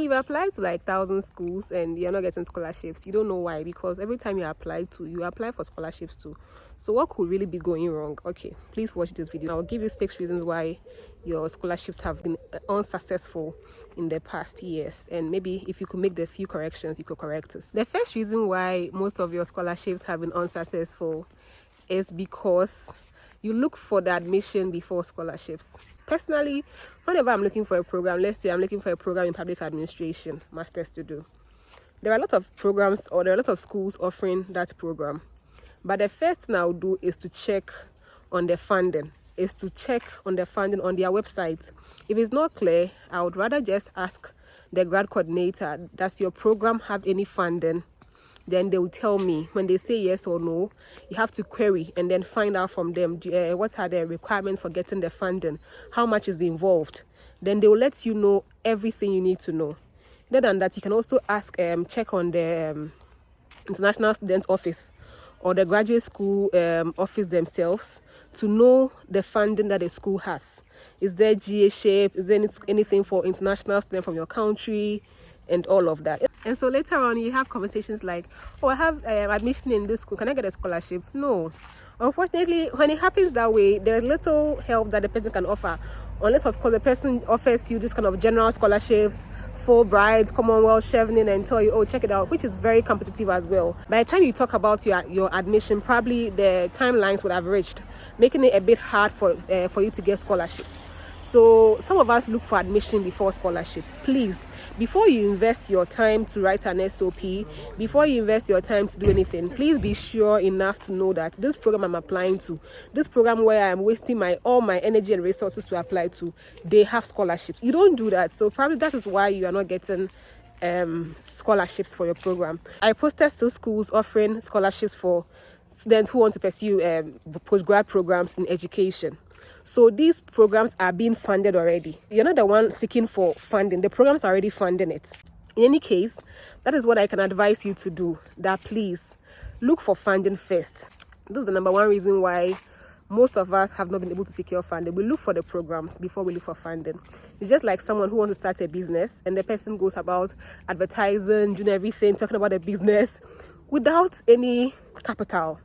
you've applied to like 1,000 schools and you're not getting scholarships, you don't know why, because every time you apply for scholarships too. So what could really be going wrong? Okay, please watch this video. I'll give you 6 reasons why your scholarships have been unsuccessful in the past years, and maybe if you could make the few corrections, you could correct us. The first reason why most of your scholarships have been unsuccessful is because you look for the admission before scholarships. Personally, whenever I'm looking for a program, let's say I'm looking for a program in public administration, master's to do, there are a lot of programs, or there are a lot of schools offering that program. But the first thing I'll do is to check on the funding, on their website. If it's not clear, I would rather just ask the grad coordinator, does your program have any funding? Then they will tell me. When they say yes or no, you have to query and then find out from them what are the requirements for getting the funding, how much is involved. Then they will let you know everything you need to know. Other than that, you can also check on the International Student Office or the graduate school office themselves to know the funding that the school has. Is there GA shape? Is there anything for international students from your country? And all of that. And so later on you have conversations like, oh, I have admission in this school, can I get a scholarship? No, unfortunately, when it happens that way, there's little help that the person can offer, unless of course the person offers you this kind of general scholarships, Fulbright, Commonwealth, Chevening, and tell you, oh, check it out, which is very competitive as well. By the time you talk about your admission, probably the timelines would have reached, making it a bit hard for you to get scholarship. So some of us look for admission before scholarship. Please, before you invest your time to write an SOP, before you invest your time to do anything, please be sure enough to know that this program I'm applying to, this program where I'm wasting all my energy and resources to apply to, they have scholarships. You don't do that. So probably that is why you are not getting scholarships for your program. I posted 2 schools offering scholarships for students who want to pursue postgrad programs in education. So these programs are being funded already. You're not the one seeking for funding. The programs are already funding it. In any case, that is what I can advise you to do, that please look for funding first. This is the number 1 reason why most of us have not been able to secure funding. We look for the programs before we look for funding. It's just like someone who wants to start a business and the person goes about advertising, doing everything, talking about the business without any capital,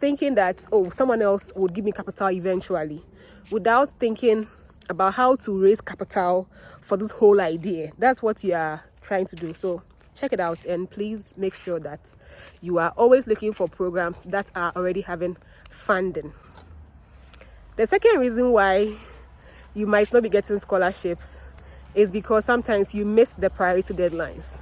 thinking that, oh, someone else would give me capital eventually, without thinking about how to raise capital for this whole idea. That's what you are trying to do. So check it out, and please make sure that you are always looking for programs that are already having funding. The second reason why you might not be getting scholarships is because sometimes you miss the priority deadlines.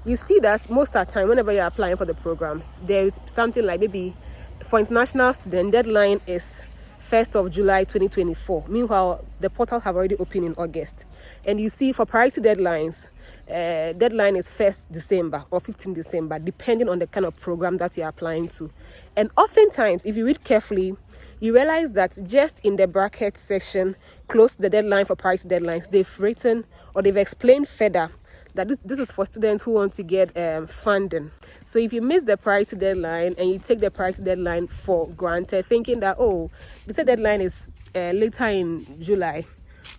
You see that most of the time whenever you're applying for the programs, there is something like, maybe for international student, deadline is 1st of July 2024. Meanwhile, the portals have already opened in August. And you see for priority deadlines, deadline is 1st December or 15th December, depending on the kind of program that you're applying to. And oftentimes, if you read carefully, you realize that just in the bracket section, close to the deadline for priority deadlines, they've written or they've explained further that this is for students who want to get funding. So if you miss the priority deadline and you take the priority deadline for granted, thinking that, oh, the deadline is later in July,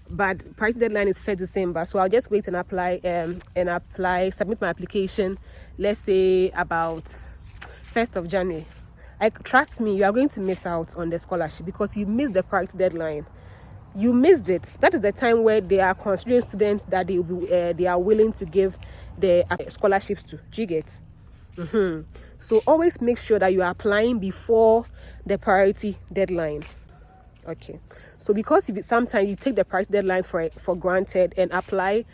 but priority deadline is 1st December, so I'll just wait and submit my application, let's say about 1st of January. Trust me, you are going to miss out on the scholarship because you missed the priority deadline. You missed it. That is the time where they are considering students that they are willing to give the scholarships to. Do you get? So always make sure that you are applying before the priority deadline. Okay. So because sometimes you take the priority deadlines for granted and apply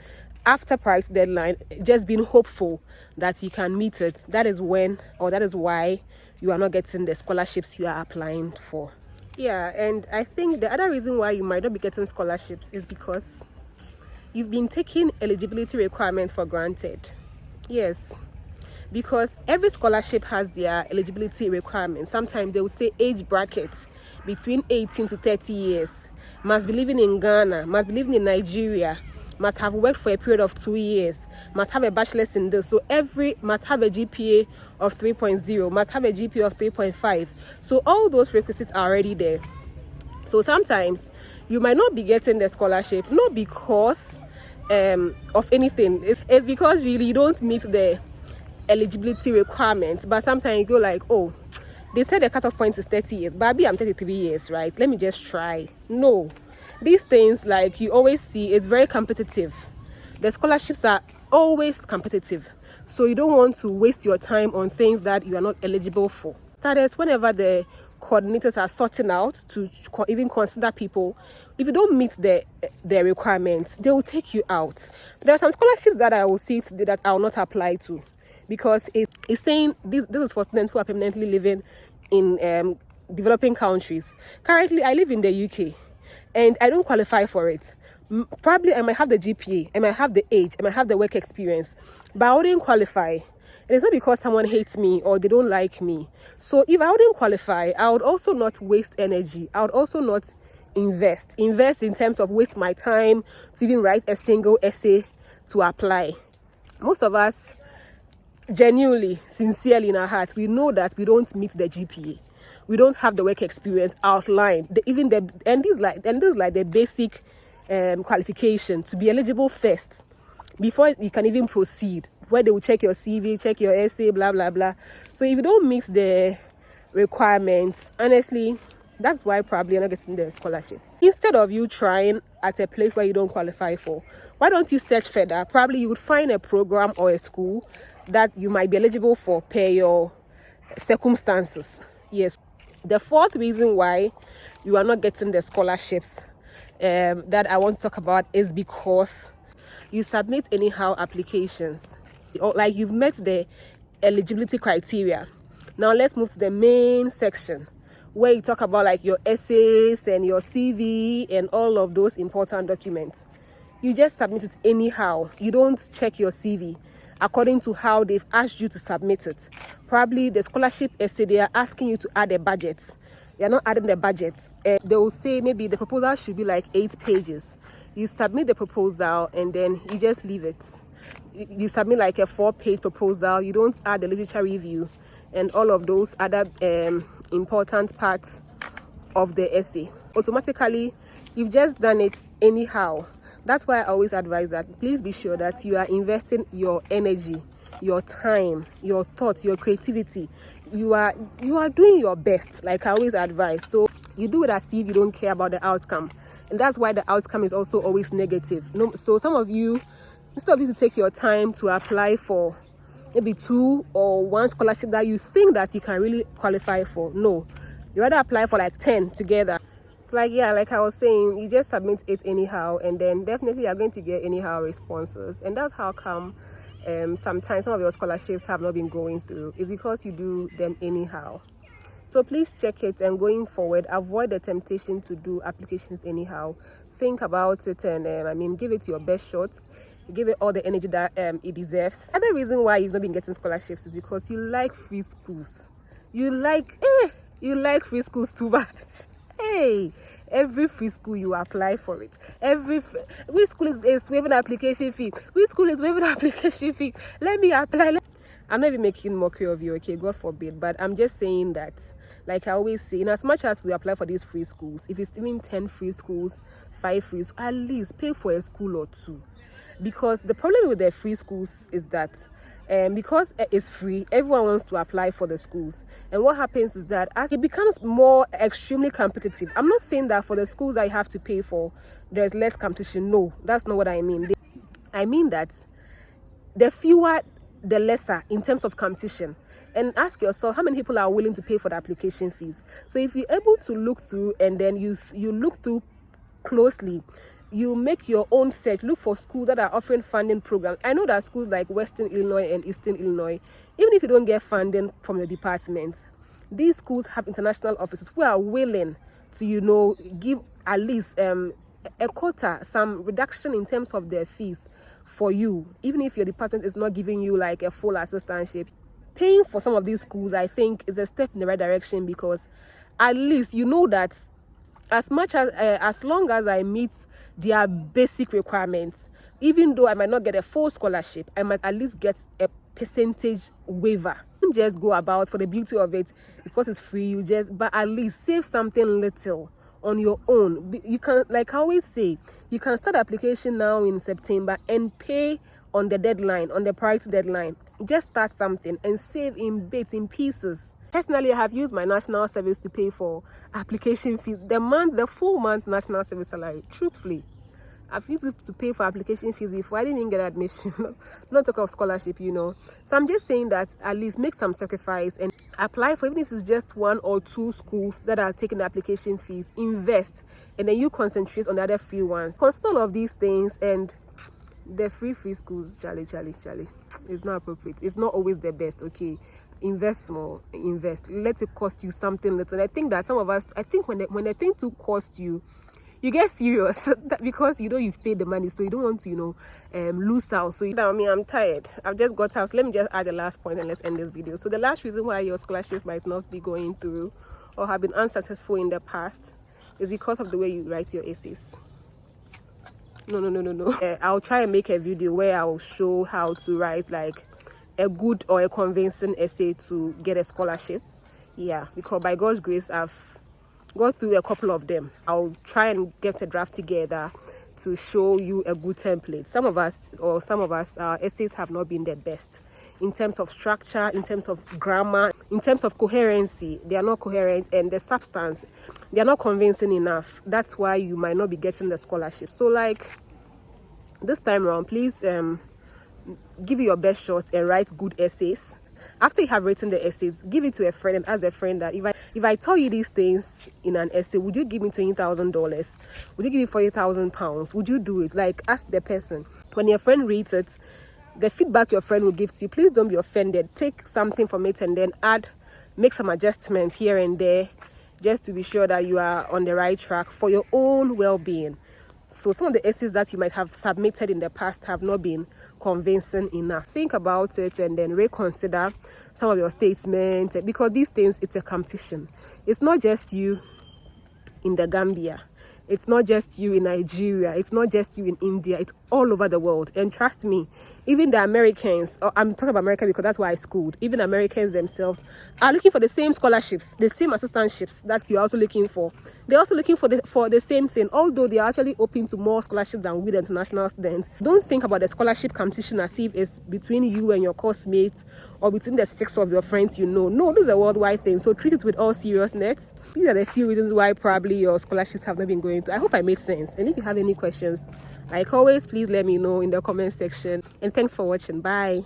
after priority deadline, just being hopeful that you can meet it. That is why you are not getting the scholarships you are applying for. Yeah, and I think the other reason why you might not be getting scholarships is because you've been taking eligibility requirements for granted. Yes, because every scholarship has their eligibility requirements. Sometimes they will say age bracket between 18 to 30 years, must be living in Ghana, must be living in Nigeria, must have worked for a period of 2 years, must have a bachelor's in this. So must have a GPA of 3.0, must have a GPA of 3.5. So all those requisites are already there. So sometimes you might not be getting the scholarship, not because of anything. It's because really you don't meet the eligibility requirements, but sometimes you go like, oh, they said the cutoff point is 30 years, but I'm 33 years, right? Let me just try. No, these things, like you always see, it's very competitive. The scholarships are always competitive, so you don't want to waste your time on things that you are not eligible for. That is, whenever the coordinators are sorting out to even consider people, if you don't meet the requirements, they will take you out. But there are some scholarships that I will see today that I will not apply to, because it's saying this is for students who are permanently living in developing countries. Currently, I live in the UK, and I don't qualify for it. Probably I might have the GPA, I might have the age, I might have the work experience, but I wouldn't qualify. And it's not because someone hates me or they don't like me. So if I wouldn't qualify, I would also not waste energy. I would also not invest in terms of waste my time to even write a single essay to apply. Most of us, genuinely, sincerely in our hearts, we know that we don't meet the GPA. We don't have the work experience outlined. And this is like the basic qualification to be eligible first before you can even proceed, where they will check your CV, check your essay, blah blah blah. So if you don't meet the requirements, honestly, that's why probably you're not getting the scholarship. Instead of you trying at a place where you don't qualify for, why don't you search further? Probably you would find a program or a school that you might be eligible for per your circumstances. Yes. The fourth reason why you are not getting the scholarships that I want to talk about is because you submit anyhow applications, or like you've met the eligibility criteria. Now let's move to the main section where you talk about like your essays and your CV and all of those important documents. You just submit it anyhow. You don't check your CV according to how they've asked you to submit it. Probably the scholarship essay, they are asking you to add a budget. You're not adding the budget. They will say maybe the proposal should be like 8 pages. You submit the proposal and then you just leave it. You submit like a 4-page proposal. You don't add the literature review and all of those other important parts of the essay. Automatically, you've just done it anyhow. That's why I always advise that please be sure that you are investing your energy, your time, your thoughts, your creativity. You are doing your best, like I always advise. So you do it as if you don't care about the outcome, and that's why the outcome is also always negative. So some of you, instead of you to take your time to apply for maybe 2 or 1 scholarship that you think that you can really qualify for, no, you rather apply for like 10 together. It's like, yeah, like I was saying, you just submit it anyhow, and then definitely you're going to get anyhow responses. And that's how come sometimes some of your scholarships have not been going through. It's because you do them anyhow. So please check it, and going forward, avoid the temptation to do applications anyhow. Think about it, and give it your best shot. Give it all the energy that it deserves. Another reason why you've not been getting scholarships is because you like free schools. You like free schools too much. Hey, every free school you apply for it. Which school is waiving application fee? Which school is waiving application fee? Let me apply. I'm not even making mockery of you, okay? God forbid. But I'm just saying that, like I always say, in as much as we apply for these free schools, if it's even 10 free schools, 5 free schools, at least pay for a school or 2. Because the problem with the free schools is that because it's free, everyone wants to apply for the schools. And what happens is that as it becomes more extremely competitive, I'm not saying that for the schools that you have to pay for, there's less competition. No, that's not what I mean. I mean that the fewer, the lesser in terms of competition. And ask yourself, how many people are willing to pay for the application fees? So if you're able to look through, and then you look through closely, you make your own search, look for schools that are offering funding programs. I know that schools like Western Illinois and Eastern Illinois, even if you don't get funding from the department, these schools have international officers who are willing to, give at least a quota, some reduction in terms of their fees for you, even if your department is not giving you like a full assistantship. Paying for some of these schools, I think, is a step in the right direction, because at least you know that as long as I meet their basic requirements, even though I might not get a full scholarship, I might at least get a percentage waiver. Don't just go about for the beauty of it because it's free, but at least save something little on your own. You can, like I always say, you can start application now in September and pay on the deadline, on the priority deadline. Just start something and save in bits, in pieces. Personally, I have used my national service to pay for application fees, the full month national service salary. Truthfully, I've used it to pay for application fees before. I didn't even get admission, not talk of scholarship, you know. So I'm just saying that at least make some sacrifice and apply for, even if it's just 1 or 2 schools that are taking the application fees. Invest, and then you concentrate on the other free ones. Consider all of these things, and the free schools, Charlie, it's not appropriate. It's not always the best. Okay, invest small, invest. Let it cost you something little. And I think that some of us, I think when the thing too costs you, you get serious because you know you've paid the money, so you don't want to, you know, lose out. So I mean, I'm tired. I've just got out. So let me just add the last point and let's end this video. So the last reason why your scholarship might not be going through or have been unsuccessful in the past is because of the way you write your essays. No. I'll try and make a video where I'll show how to write like a good or a convincing essay to get a scholarship. Yeah, because by God's grace, I've got through a couple of them. I'll try and get a draft together to show you a good template. Some of us, our essays have not been the best in terms of structure, in terms of grammar, in terms of coherency. They are not coherent, and the substance, they are not convincing enough. That's why you might not be getting the scholarship. So like this time around, please give it your best shot and write good essays. After you have written the essays, give it to a friend and ask a friend that if I tell you these things in an essay, would you give me $20,000? Would you give me £40,000? Would you do it? Like, ask the person. When your friend reads it, the feedback your friend will give to you, please don't be offended. Take something from it and then make some adjustments here and there, just to be sure that you are on the right track for your own well-being. So some of the essays that you might have submitted in the past have not been convincing enough. Think about it and then reconsider some of your statements, because these things, it's a competition. It's not just you in the Gambia. It's not just you in Nigeria. It's not just you in India. It's all over the world. And trust me, even the Americans, I'm talking about America because that's why I schooled, even Americans themselves are looking for the same scholarships, the same assistantships that you're also looking for. They're also looking for the same thing, although they are actually open to more scholarships than we, the international students. Don't think about the scholarship competition as if it's between you and your course mates or between the 6 of your friends you know. No, this is a worldwide thing, so treat it with all seriousness. These are the few reasons why probably your scholarships have not been going through. I hope I made sense. And if you have any questions, like always, please let me know in the comment section. And thanks for watching. Bye.